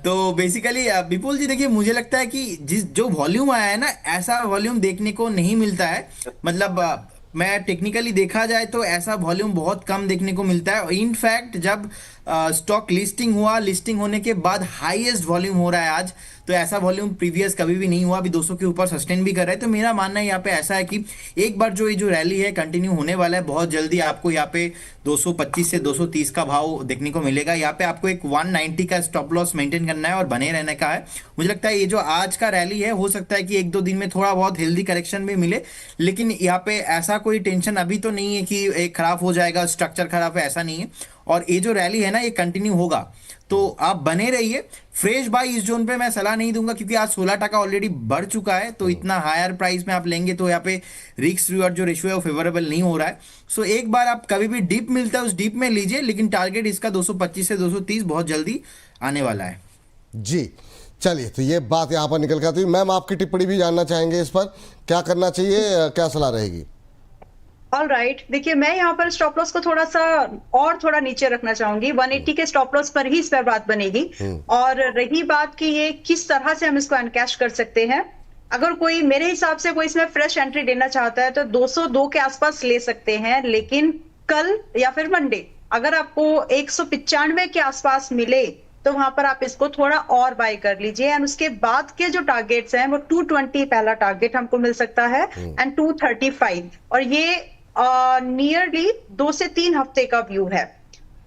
तो बेसिकली विपुल जी देखिए, मुझे लगता है कि जो वॉल्यूम आया है ना, ऐसा वॉल्यूम देखने को नहीं मिलता है। मतलब मैं टेक्निकली देखा जाए तो ऐसा वॉल्यूम बहुत कम देखने को मिलता है। इनफैक्ट जब स्टॉक लिस्टिंग हुआ, लिस्टिंग होने के बाद हाईएस्ट वॉल्यूम हो रहा है आज। तो ऐसा वॉल्यूम प्रीवियस कभी भी नहीं हुआ। अभी 200 के ऊपर सस्टेन भी कर रहा है। तो मेरा मानना है यहाँ पे ऐसा है कि एक बार जो ये जो रैली है कंटिन्यू होने वाला है, बहुत जल्दी आपको यहाँ पे 225 से 230 का भाव देखने को मिलेगा। यहाँ पे आपको एक 190 का स्टॉप लॉस मेंटेन करना है और बने रहने का है। मुझे लगता है ये जो आज का रैली है, हो सकता है कि एक दो दिन में थोड़ा बहुत हेल्दी करेक्शन भी मिले, लेकिन यहाँ पे ऐसा कोई टेंशन अभी तो नहीं है कि एक खराब हो जाएगा, स्ट्रक्चर खराब है, ऐसा नहीं है। और ये जो रैली है ना, ये कंटिन्यू होगा, तो आप बने रहिए। फ्रेश बाय इस जोन पे मैं सलाह नहीं दूंगा, क्योंकि आज 16% ऑलरेडी बढ़ चुका है। तो इतना हायर प्राइस में आप लेंगे तो यहाँ पे रिस्क रिवॉर्ड जो रेशियो है वो फेवरेबल नहीं हो रहा है। सो एक बार आप कभी भी डीप मिलता है उस डीप में लीजिए, लेकिन टारगेट इसका 225 से 230 बहुत जल्दी आने वाला है। जी चलिए, तो ये बात यहाँ पर निकल कर आती है। मैम आपकी टिप्पणी भी जानना चाहेंगे इस पर, क्या करना चाहिए, क्या सलाह रहेगी? ऑल राइट, देखिए मैं यहाँ पर स्टॉप लॉस को थोड़ा नीचे रखना चाहूंगी। 180 के स्टॉप लॉस पर ही इस पर बात बनेगी। और रही बात कि ये किस तरह से हम इसको अनकैश कर सकते हैं, अगर कोई मेरे हिसाब से कोई इसमें फ्रेश एंट्री लेना चाहता है तो 202 के आसपास ले सकते हैं। लेकिन कल या फिर मंडे अगर आपको 195 के आसपास मिले तो वहां पर आप इसको थोड़ा और बाय कर लीजिए। एंड उसके बाद के जो टारगेट्स हैं वो 220 पहला टारगेट हमको मिल सकता है, एंड 235, और ये नियरली 2 से 3 हफ्ते का व्यू है।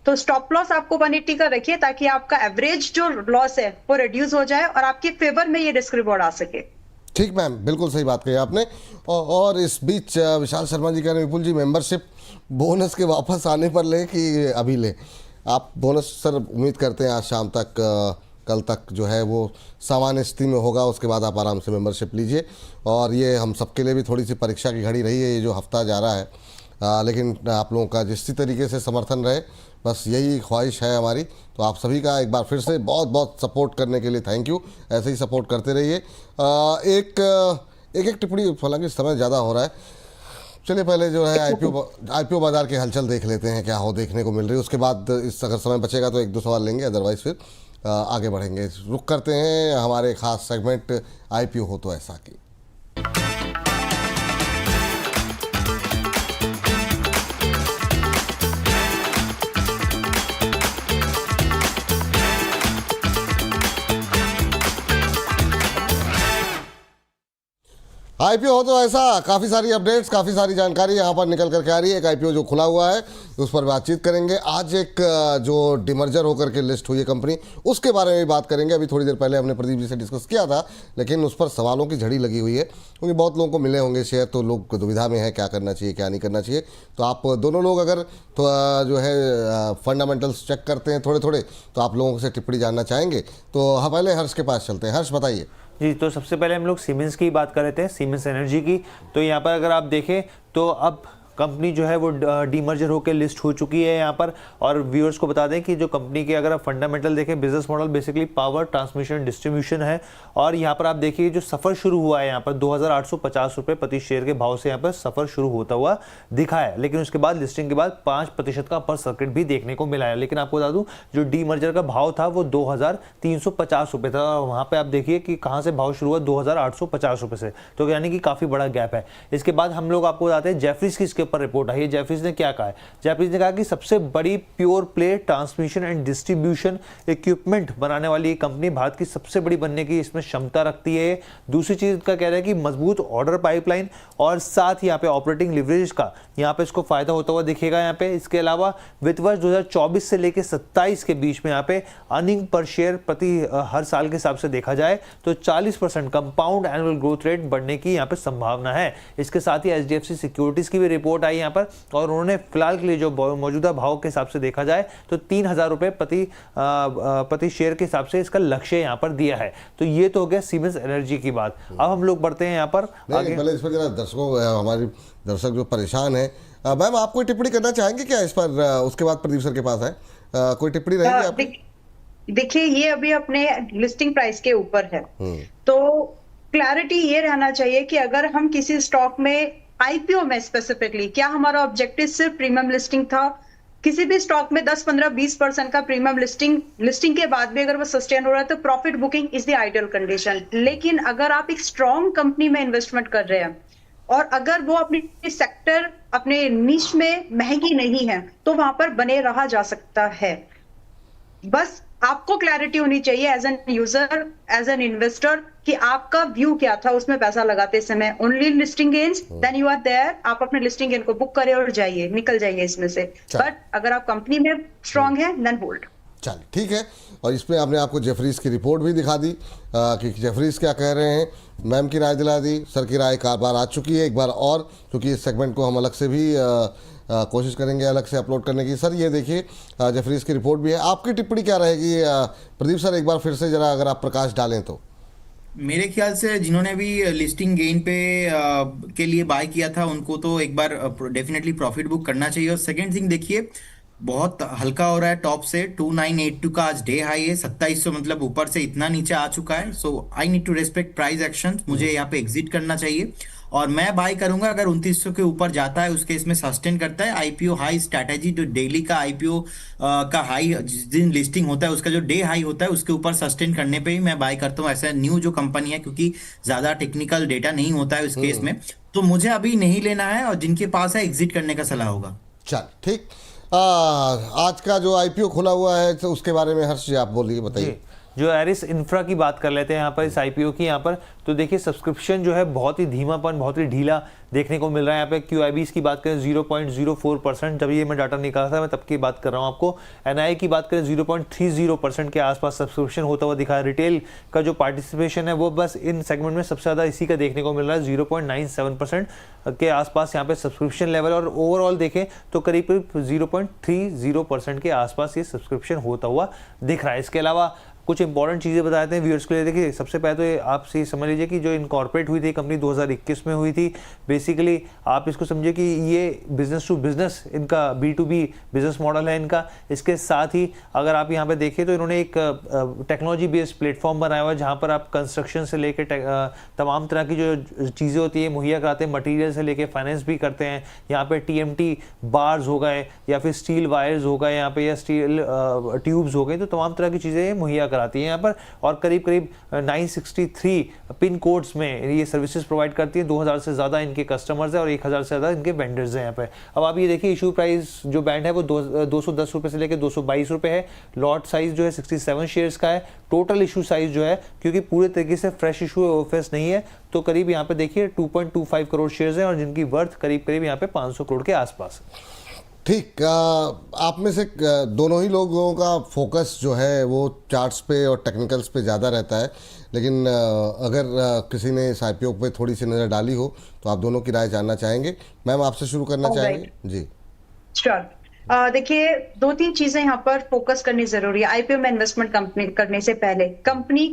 तो स्टॉप लॉस आपको 180 का रखिए ताकि आपका एवरेज जो लॉस है वो रिड्यूस हो जाए और आपके फेवर में ये रिस्क रिवॉर्ड आ सके। ठीक मैम, बिल्कुल सही बात कही आपने। और इस बीच विशाल शर्मा जी कह रहे हैं विपुल जी मेंबरशिप बोनस के वापस आने पर ले कि अभी ले? आप बोनस सर उम्मीद करते हैं आज शाम तक, कल तक जो है वो सामान्य स्थिति में होगा, उसके बाद आप आराम से मेंबरशिप लीजिए। और ये हम सबके लिए भी थोड़ी सी परीक्षा की घड़ी रही है ये जो हफ्ता जा रहा है, लेकिन आप लोगों का जिस तरीके से समर्थन रहे, बस यही ख्वाहिश है हमारी। तो आप सभी का एक बार फिर से बहुत बहुत सपोर्ट करने के लिए थैंक यू। ऐसे ही सपोर्ट करते रहिए। एक टिप्पणी, हालांकि समय ज़्यादा हो रहा है, चलिए पहले जो है आईपीओ बाजार के हलचल देख लेते हैं, क्या हो देखने को मिल रही है। उसके बाद इस अगर समय बचेगा तो एक दो सवाल लेंगे, अदरवाइज फिर आगे बढ़ेंगे। रुक करते हैं हमारे खास सेगमेंट आईपीओ हो तो ऐसा की। आईपीओ हो तो ऐसा, काफ़ी सारी अपडेट्स, काफ़ी सारी जानकारी यहाँ पर निकल करके आ रही है। एक आईपीओ जो खुला हुआ है उस पर बातचीत करेंगे। आज एक जो डिमर्जर होकर के लिस्ट हुई है कंपनी, उसके बारे में भी बात करेंगे। अभी थोड़ी देर पहले हमने प्रदीप जी से डिस्कस किया था, लेकिन उस पर सवालों की झड़ी लगी हुई है, क्योंकि बहुत लोगों को मिले होंगे शेयर, तो लोग दुविधा में है क्या करना चाहिए क्या नहीं करना चाहिए। तो आप दोनों लोग अगर तो जो है फंडामेंटल्स चेक करते हैं थोड़े थोड़े, तो आप लोगों से टिप्पणी जानना चाहेंगे। तो हम पहले हर्ष के पास चलते हैं। हर्ष बताइए जी। तो सबसे पहले हम लोग सीमेंस की बात कर रहे थे, सीमेंस एनर्जी की। तो यहाँ पर अगर आप देखें तो अब कंपनी जो है वो डीमर्जर होकर लिस्ट हो चुकी है यहाँ पर। और व्यूअर्स को बता दें कि जो कंपनी के अगर आप फंडामेंटल देखें, business model basically power transmission distribution है। और यहाँ पर आप देखिए जो सफ़र शुरू हुआ है यहाँ पर 2850 रुपये प्रति शेयर के भाव से यहाँ पर सफ़र शुरू होता हुआ दिखा है। लेकिन उसके बाद लिस्टिंग के बाद 5% का अपर सर्किट भी देखने को मिला है। लेकिन आपको बता दूँ जो डीमर्जर का भाव था वो 2350 रुपये था। वहाँ पर आप देखिए कि कहाँ से भाव शुरू हुआ, 2850 रुपये से। तो यानी कि काफ़ी बड़ा गैप है। इसके बाद हम लोग आपको बताते हैं जेफरीज की पर रिपोर्ट आई है। जेफरीज ने क्या कहा है? जेफरीज ने कहा कि सबसे बड़ी pure play transmission and distribution equipment बनाने वाली कंपनी भारत की सबसे बड़ी बनने की इसमें क्षमता रखती है। दूसरी चीज का कह रहा है कि मजबूत ऑर्डर पाइपलाइन और साथ ही यहाँ पे ऑपरेटिंग लिवरेज का यहाँ पे इसको फायदा होता हुआ दिखेगा यहाँ पे। इसके अलावा वित्त वर्ष 2024 से लेकर 27 के बीच में यहाँ पे अर्निंग पर शेयर प्रति हर साल के हिसाब से देखा जाए तो 40% कंपाउंड एनुअल ग्रोथ रेट बढ़ने की यहाँ पे संभावना है। इसके साथ ही एचडीएफसी सिक्योरिटीज की भी रिपोर्ट आई यहाँ पर, और उन्होंने फिलहाल के लिए जो मौजूदा भाव के हिसाब से देखा जाए तो 3000 रुपए प्रति शेयर के हिसाब से इसका लक्ष्य यहाँ पर दिया है। तो ये तो हो गया सीमेंस एनर्जी की बात। अब हम लोग बढ़ते हैं यहाँ पर आगे। पहले इस पर जरा दर्शकों, हमारे दर्शक जो परेशान है, मैम आप कोई टिप्पणी करना चाहेंगे क्या इस पर? उसके बाद प्रदीप सर के पास है, कोई टिप्पणी रहेगी आपकी? देखिए ये अभी अपने लिस्टिंग प्राइस के ऊपर है, तो क्लैरिटी ये रहना चाहिए कि अगर हम किसी स्टॉक में आईपीओ में स्पेसिफिकली, क्या हमारा ऑब्जेक्टिव सिर्फ प्रीमियम लिस्टिंग था? किसी भी स्टॉक में 10, 15, 20% का प्रीमियम लिस्टिंग के बाद भी अगर वो सस्टेन हो रहा है तो profit booking is the ideal condition. लेकिन अगर आप एक स्ट्रॉन्ग कंपनी में इन्वेस्टमेंट कर रहे हैं और अगर वो अपनी सेक्टर, अपने निश में महंगी नहीं है, तो वहां पर बने रहा जा सकता है। बस आपको क्लैरिटी होनी चाहिए as an user, as an investor, कि आपका व्यू क्या था उसमें पैसा लगाते समय। Only listing gains, then you are there, आप अपने लिस्टिंग गेन को बुक करें और जाइए, निकल जाइए इसमें से। बट अगर आप कंपनी में स्ट्रांग है, देन होल्ड। चलिए ठीक है। और इसमें आपने आपको जेफरीज की रिपोर्ट भी दिखा दी कि जेफरीज क्या कह रहे हैं, मैम की राय दिला दी, सर की राय एक बार आ चुकी है, एक बार और, क्योंकि इस सेगमेंट को हम अलग से भी कोशिश करेंगे अलग से अपलोड करने की। सर ये देखिए जेफरीज की रिपोर्ट भी है, आपकी टिप्पणी क्या रहेगी? प्रदीप सर एक बार फिर से जरा अगर आप प्रकाश डालें तो। मेरे ख्याल से जिन्होंने भी लिस्टिंग गेन पे के लिए बाय किया था उनको तो एक बार डेफिनेटली प्रॉफिट बुक करना चाहिए। और सेकंड थिंग देखिए, बहुत हल्का हो रहा है टॉप से, 2982 का आज डे हाई है, 2700 मतलब ऊपर से इतना नीचे आ चुका है। So I need to respect price action, मुझे यहाँ पे एग्जिट करना चाहिए और मैं बाय करूंगा अगर 2900 के ऊपर जाता है, उसके इसमें सस्टेन करता है। आईपीओ हाई स्ट्रैटेजी, जो डेली का आईपीओ का हाई जिस दिन लिस्टिंग होता है उसका जो डे हाई होता है उसके ऊपर सस्टेन करने पे ही मैं बाय करता हूँ। ऐसा न्यू जो कंपनी है, क्योंकि ज्यादा टेक्निकल डेटा नहीं होता है उस केस में, तो मुझे अभी नहीं लेना है और जिनके पास है एग्जिट करने का सलाह होगा। चल ठीक। आज का जो आईपीओ खुला हुआ है तो उसके बारे में हर्ष जी आप बोलिए, बताइए। जो एरिस इंफ्रा की बात कर लेते हैं यहाँ पर इस आईपीओ की यहाँ पर, तो देखिए सब्सक्रिप्शन जो है बहुत ही धीमापन, बहुत ही ढीला देखने को मिल रहा है। यहाँ पे QIBs की बात करें 0.04%, जब ये मैं डाटा निकाला था मैं तब की बात कर रहा हूँ आपको। NII की बात करें 0.30% के आसपास सब्सक्रिप्शन होता हुआ दिखा है। रिटेल का जो पार्टिसिपेशन है वो बस इन सेगमेंट में सबसे ज़्यादा इसी का देखने को मिल रहा है, 0.97% के आसपास यहाँ पे सब्सक्रिप्शन लेवल, और ओवरऑल देखें तो करीब करीब 0.30% के आसपास ये सब्सक्रिप्शन होता हुआ दिख रहा है। इसके अलावा कुछ इंपॉर्टेंट चीज़ें बताते हैं व्यूअर्स के लिए। देखिए सबसे पहले तो आप ये समझ लीजिए कि जो इनकॉर्पोरेट हुई थी कंपनी 2021 में हुई थी, बेसिकली आप इसको समझिए कि ये बिजनेस टू बिजनेस इनका B2B बिजनेस मॉडल है इनका। इसके साथ ही अगर आप यहाँ पे देखें तो इन्होंने एक टेक्नोलॉजी बेस्ड प्लेटफॉर्म बनाया हुआ है जहाँ पर आप कंस्ट्रक्शन से लेकर तमाम तरह की जो चीज़ें होती है मुहैया कराते हैं, मटीरियल से लेकर फाइनेंस भी करते हैं। यहाँ पे TMT बार्स हो गए या फिर स्टील वायर्स हो गए यहाँ पे, या स्टील ट्यूब्स हो गए, तो तमाम तरह की चीज़ें मुहैया कराती है यहाँ पर। और करीब करीब 963 पिन कोड्स में ये सर्विसेज प्रोवाइड करती है। 2000 से ज़्यादा इनके कस्टमर्स हैं और 1000 से ज़्यादा इनके वेंडर्स हैं यहाँ पे। अब आप ये देखिए इशू प्राइस जो बैंड है वो 210 रुपये से लेकर 222 रुपये है। लॉट साइज जो है 67 शेयर्स का है। टोटल इशू साइज जो है, क्योंकि पूरे तरीके से फ्रेश इशू ऑफिस नहीं है, तो करीब यहाँ पे देखिए 2.25 करोड़ शेयर्स हैं और जिनकी वर्थ करीब करीब यहाँ पे 500 करोड़ के आसपास। ठीक, आप में से दोनों ही लोगों का फोकस जो है वो चार्ट्स पे और टेक्निकल्स पे ज़्यादा रहता है, लेकिन अगर किसी ने इस आईपीओ पे थोड़ी सी नज़र डाली हो तो आप दोनों की राय जानना चाहेंगे। मैम आपसे शुरू करना चाहेंगे जी। श्योर। देखिए 2-3 चीजें यहाँ पर फोकस करनी जरूरी है। आईपीओ में इन्वेस्टमेंट कंपनी करने से पहले कंपनी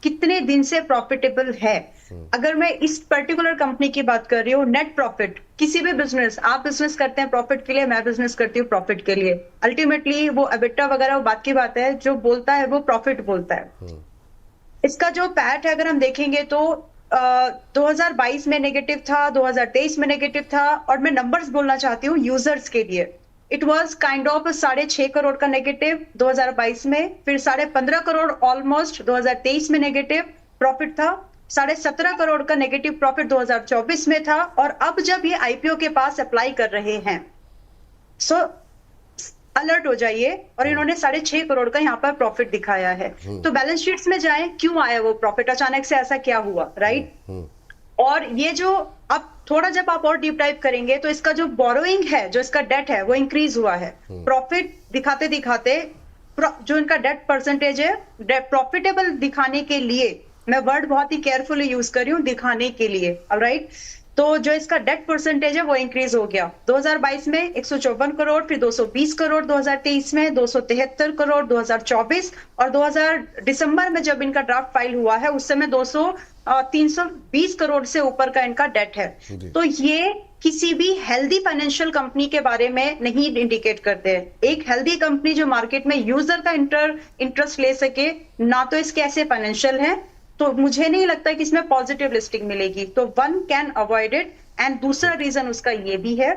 कितने दिन से प्रॉफिटेबल है। अगर मैं इस पर्टिकुलर कंपनी की बात कर रही हूँ, नेट प्रॉफिट, किसी भी बिजनेस, आप बिजनेस करते हैं प्रॉफिट के लिए, मैं बिजनेस करती हूँ प्रॉफिट के लिए। अल्टीमेटली वो एबिटा वगैरह वो बात की बात है, जो बोलता है वो प्रॉफिट बोलता है। इसका जो पैट है अगर हम देखेंगे तो 2022 में नेगेटिव था, 2023 में नेगेटिव था, और मैं नंबर्स बोलना चाहती हूँ यूजर्स के लिए। It was kind of 6.5 crore का नेगेटिव 2022 में, फिर 15.5 करोड़ ऑलमोस्ट 2023 में नेगेटिव प्रॉफिट था, 17.5 करोड़ का नेगेटिव प्रॉफिट 2024 में था, और अब जब ये आईपीओ के पास अप्लाई कर रहे हैं, सो अलर्ट हो जाइए। और इन्होंने 6.5 करोड़ का यहाँ पर प्रॉफिट दिखाया है। तो बैलेंस शीट्स में जाएं, क्यों आया वो प्रॉफिट, अचानक से ऐसा क्या हुआ, राइट। और ये जो अब थोड़ा जब आप और डीप डाइव करेंगे तो इसका जो बोरोइंग है, जो इसका डेट है वो इंक्रीज हुआ है। प्रॉफिट दिखाते दिखाते जो इनका डेट परसेंटेज है, प्रॉफिटेबल दिखाने के लिए, मैं वर्ड बहुत ही केयरफुली यूज कर रही हूँ, दिखाने के लिए, राइट। तो जो इसका डेट परसेंटेज है वो इंक्रीज हो गया। 2022 में 154 करोड़, फिर 220 करोड़ 2023 में, 273 करोड़ 2024, और दिसंबर में जब इनका ड्राफ्ट फाइल हुआ है उस समय 320 करोड़ से ऊपर का इनका डेट है। तो ये किसी भी हेल्दी फाइनेंशियल कंपनी के बारे में नहीं इंडिकेट करते हैं। एक हेल्दी कंपनी जो मार्केट में यूजर का इंटरेस्ट ले सके, ना तो इसके ऐसे फाइनेंशियल है, तो मुझे नहीं लगता कि इसमें पॉजिटिव लिस्टिंग मिलेगी। तो one can avoid it. And दूसरा रीजन उसका ये भी है,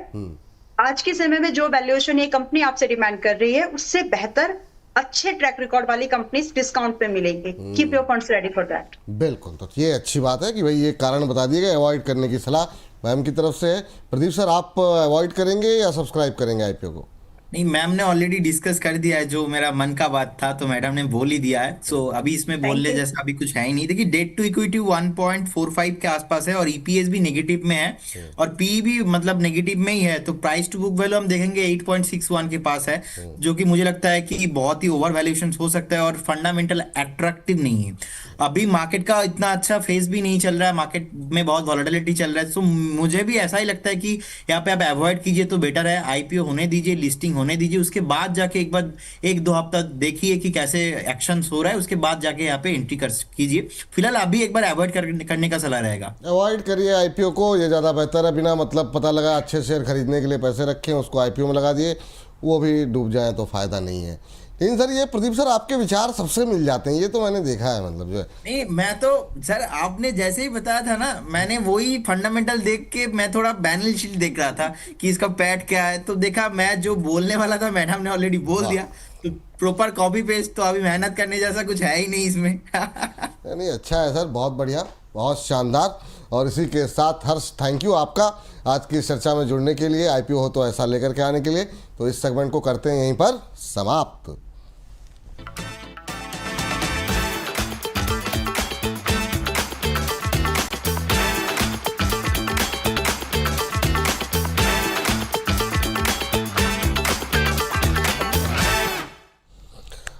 आज के समय में जो वैल्यूएशन ये कंपनी आपसे डिमांड कर रही है, उससे बेहतर अच्छे ट्रैक रिकॉर्ड वाली कंपनीज डिस्काउंट पे मिलेंगी। Keep your funds ready for that. बिल्कुल, तो ये अच्छी बात है कि भाई ये कारण बता दिए गए, अवॉइड करने की सलाह मैम की तरफ से है। प्रदीप सर, आप अवॉइड करेंगे या सब्सक्राइब करेंगे आईपीओ को? नहीं, मैम ने ऑलरेडी डिस्कस कर दिया है, जो मेरा मन का बात था तो मैडम ने बोल ही दिया है। सो अभी इसमें बोलने जैसा अभी कुछ है ही नहीं। देखिए डेट टू इक्विटी 1.45 के आसपास है और ईपीएस भी नेगेटिव में है और पी भी मतलब नेगेटिव में ही है। तो प्राइस टू बुक वैल्यू हम देखेंगे 8.61 के पास है, जो कि मुझे लगता है कि बहुत ही ओवर वैल्यूएशन हो सकता है और फंडामेंटल अट्रैक्टिव नहीं है। अभी मार्केट का इतना अच्छा फेज भी नहीं चल रहा है, मार्केट में बहुत वॉलेटिलिटी चल रहा है। सो मुझे भी ऐसा ही लगता है कि यहाँ पे आप अवॉइड कीजिए तो बेटर है। आईपीओ होने दीजिए, लिस्टिंग होने दीजिए, उसके बाद जाके एक बार 1-2 हफ्ता देखिए कि कैसे एक्शन हो रहा है, उसके बाद जाके यहाँ पे एंट्री कीजिए। फिलहाल अभी एक बार अवॉइड करने का सलाह रहेगा। अवॉइड करिए आईपीओ को, ये ज़्यादा बेहतर है। बिना मतलब पता लगा अच्छे शेयर खरीदने के लिए पैसे रखें, उसको आईपीओ में लगा दिए, वो भी डूब जाए तो फायदा नहीं है। लेकिन सर ये प्रदीप सर आपके विचार सबसे मिल जाते हैं, ये तो मैंने देखा है, मतलब जो है। नहीं, मैं तो सर आपने जैसे ही बताया था ना, मैंने वही फंडामेंटल देख के मैं थोड़ा बैलेंस शीट देख रहा था कि इसका पैट क्या है, तो देखा मैं जो बोलने वाला था मैडम ने ऑलरेडी बोल दिया। तो प्रॉपर कॉपी पेस्ट, तो अभी मेहनत करने जैसा कुछ है ही नहीं इसमें। नहीं, अच्छा है सर, बहुत बढ़िया, बहुत शानदार। और इसी के साथ हर्ष, थैंक यू आपका आज की चर्चा में जुड़ने के लिए, आईपीओ हो तो ऐसा लेकर के आने के लिए। तो इस सेगमेंट को करते हैं यहीं पर समाप्त।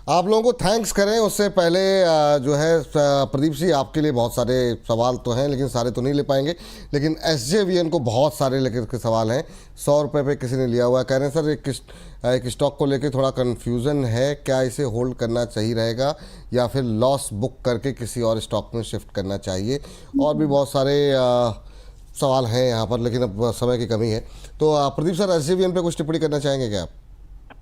आप लोगों को थैंक्स करें उससे पहले जो है प्रदीप जी, आपके लिए बहुत सारे सवाल तो हैं लेकिन सारे तो नहीं ले पाएंगे, लेकिन SJVN को बहुत सारे लेकर के सवाल हैं। 100 रुपये पे किसी ने लिया हुआ है, कह रहे हैं सर एक स्टॉक को लेकर थोड़ा कन्फ्यूज़न है, क्या इसे होल्ड करना सही रहेगा या फिर लॉस बुक करके किसी और स्टॉक में शिफ्ट करना चाहिए। और भी बहुत सारे सवाल हैं यहाँ पर, लेकिन अब समय की कमी है। तो प्रदीप सर, SJVN पे कुछ टिप्पणी करना चाहेंगे क्या आप?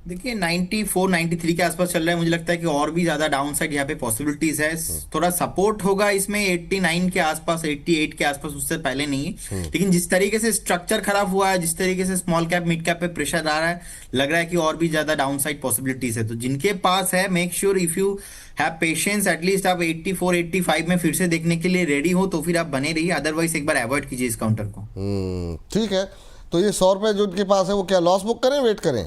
देखिए 94 93 के आसपास चल रहा है, मुझे लगता है कि और भी ज्यादा डाउन साइड यहाँ पे पॉसिबिलिटीज है। थोड़ा सपोर्ट होगा इसमें 89 के आसपास, 88 के आसपास, उससे पहले नहीं है। लेकिन जिस तरीके से स्ट्रक्चर खराब हुआ है, जिस तरीके से स्मॉल कैप मिड कैप पे प्रेशर आ रहा है, लग रहा है कि और भी ज्यादा डाउन साइड पॉसिबिलिटीज है। तो जिनके पास है, make sure if you have patience, at least आप 84 85 में फिर से देखने के लिए रेडी हो तो फिर आप बने रहिए, अदरवाइज एक बार अवॉइड कीजिए इस काउंटर को। ठीक है। तो ये 100 रुपये जो उनके पास है वो क्या लॉस बुक करें, वेट करें?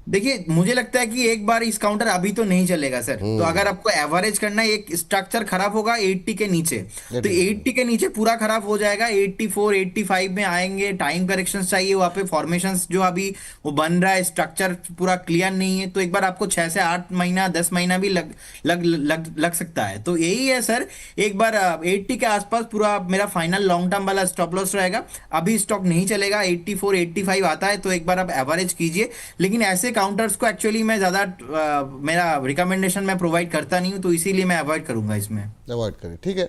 देखिए मुझे लगता है कि एक बार इस काउंटर अभी तो नहीं चलेगा सर। तो अगर आपको एवरेज करना है, एक स्ट्रक्चर खराब होगा 80 के नीचे, तो 80 के नीचे पूरा खराब हो जाएगा, 84 85 में आएंगे। टाइम करेक्शंस चाहिए वहां पे, फॉर्मेशंस जो अभी वो बन रहा है, स्ट्रक्चर पूरा क्लियर नहीं है, तो एक बार आपको 6 से 8 महीना 10 महीना भी लग सकता है। तो यही है सर, एक बार 80 के आसपास पूरा मेरा फाइनल लॉन्ग टर्म वाला स्टॉप लॉस रहेगा। अभी स्टॉक नहीं चलेगा, 84 85 आता है तो एक बार आप एवरेज कीजिए। लेकिन ऐसे काउंटर्स को एक्चुअली मैं ज्यादा मेरा रिकमेंडेशन मैं प्रोवाइड करता नहीं हूं, तो इसीलिए मैं अवॉइड करूंगा इसमें। अवॉइड करें, ठीक है।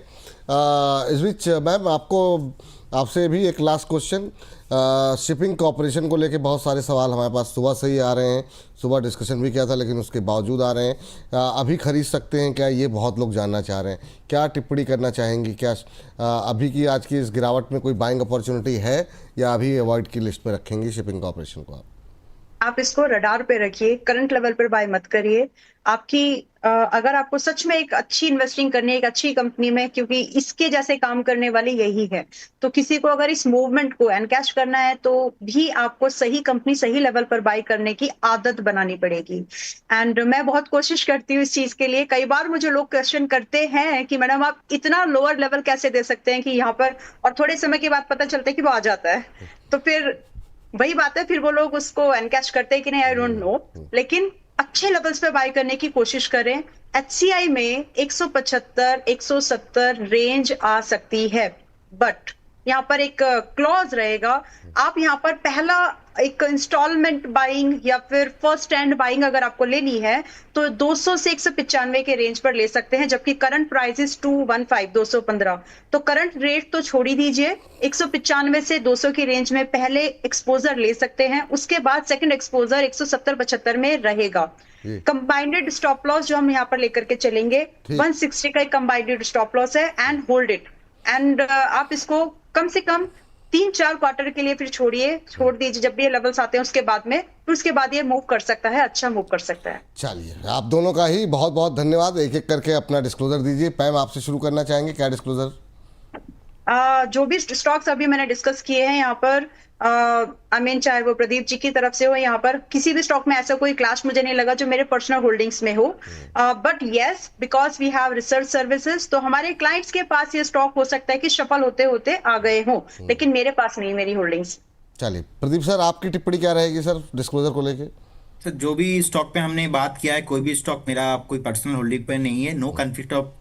इस बीच मैम आपसे भी एक लास्ट क्वेश्चन, शिपिंग कॉर्पोरेशन को लेके बहुत सारे सवाल हमारे पास सुबह से ही आ रहे हैं, सुबह डिस्कशन भी किया था लेकिन उसके बावजूद आ रहे हैं। अभी खरीद सकते हैं क्या, ये बहुत लोग जानना चाह रहे हैं। क्या टिप्पणी करना चाहेंगी, क्या अभी की आज की इस गिरावट में कोई बाइंग अपॉर्चुनिटी है या अभी अवॉइड की लिस्ट में रखेंगी शिपिंग कॉर्पोरेशन को? आप इसको रडार पे रखिए, करंट लेवल पर बाय मत करिए। आपकी अगर आपको सच में एक अच्छी इन्वेस्टिंग करनी है एक अच्छी कंपनी में, क्योंकि इसके जैसे काम करने वाली यही है, तो किसी को अगर इस मूवमेंट को एनकैश करना है तो भी आपको सही कंपनी सही लेवल पर बाय करने की आदत बनानी पड़ेगी। एंड मैं बहुत कोशिश करती हूँ इस चीज के लिए। कई बार मुझे लोग क्वेश्चन करते हैं कि मैडम आप इतना लोअर लेवल कैसे दे सकते हैं कि यहाँ पर, और थोड़े समय के बाद पता चलता है कि वो आ जाता है। तो फिर वही बात है, फिर वो लोग उसको एनकैश करते हैं कि नहीं, आई डोंट नो। लेकिन अच्छे लेवल्स पे बाय करने की कोशिश करें। HCI में 175 170 रेंज आ सकती है, बट यहाँ पर एक क्लॉज रहेगा। आप यहाँ पर पहला एक इंस्टॉलमेंट बाइंग या फिर फर्स्ट हैंड बाइंग अगर आपको लेनी है तो 200 से 195 के रेंज पर ले सकते हैं, जबकि करंट प्राइस इज 215 215। तो करंट रेट तो छोड़ ही दीजिए, 195 से 200 की रेंज में पहले एक्सपोजर ले सकते हैं। उसके बाद सेकंड एक्सपोजर 170 75 में रहेगा। कंबाइंडेड स्टॉप लॉस जो हम यहाँ पर लेकर के चलेंगे 160 का एक कंबाइंडेड स्टॉप लॉस है, एंड होल्ड इट। एंड आप इसको कम से कम 3-4 क्वार्टर के लिए फिर छोड़ दीजिए। जब भी ये लेवल्स आते हैं उसके बाद में, फिर उसके बाद ये मूव कर सकता है, अच्छा मूव कर सकता है। चलिए, आप दोनों का ही बहुत बहुत धन्यवाद। एक एक करके अपना डिस्क्लोजर दीजिए। पैम, आपसे शुरू करना चाहेंगे, क्या डिस्क्लोजर? जो भी स्टॉक्स अभी मैंने डिस्कस किए हैं यहाँ पर, चाहे वो प्रदीप जी की तरफ से हो, यहाँ पर किसी भी स्टॉक में ऐसा कोई क्लैश मुझे नहीं लगा जो मेरे पर्सनल होल्डिंग्स में हो। But yes, because we have research services, तो हमारे क्लाइंट्स के पास ये स्टॉक हो सकता है कि शफल होते होते आ गए हो, लेकिन मेरे पास नहीं, मेरी होल्डिंग्स। चलिए प्रदीप सर, आपकी टिप्पणी क्या रहेगी सर डिस्क्लोजर को लेके? सर जो भी स्टॉक पे हमने बात किया है, कोई भी स्टॉक मेरा कोई पर्सनल होल्डिंग पे नहीं है। No conflict of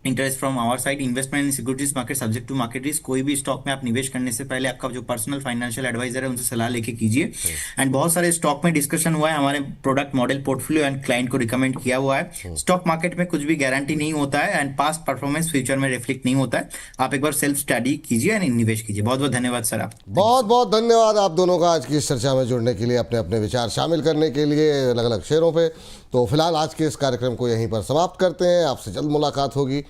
interest from our side. Investment in securities market subject to market risk. कोई भी स्टॉक में आप निवेश करने से पहले आपका जो पर्सनल फाइनेंशियल एडवाइजर है उनसे सलाह लेके कीजिए। एंड बहुत सारे स्टॉक में डिस्कशन हुआ है, हमारे product model portfolio and client को रिकमेंड किया हुआ है। स्टॉक मार्केट में कुछ भी गारंटी नहीं होता है, एंड पास्ट परफॉर्मेंस फ्यूचर में रिफ्लेक्ट नहीं होता है। आप एक बार सेल्फ स्टडी कीजिए एंड निवेश कीजिए। बहुत बहुत धन्यवाद सर। आप बहुत बहुत धन्यवाद आप दोनों का आज की इस चर्चा में जुड़ने के लिए, अपने अपने विचार शामिल करने के लिए अलग अलग शेयरों पे। तो फिलहाल आज के इस कार्यक्रम को यहीं पर समाप्त करते हैं। आपसे जल्द मुलाकात होगी।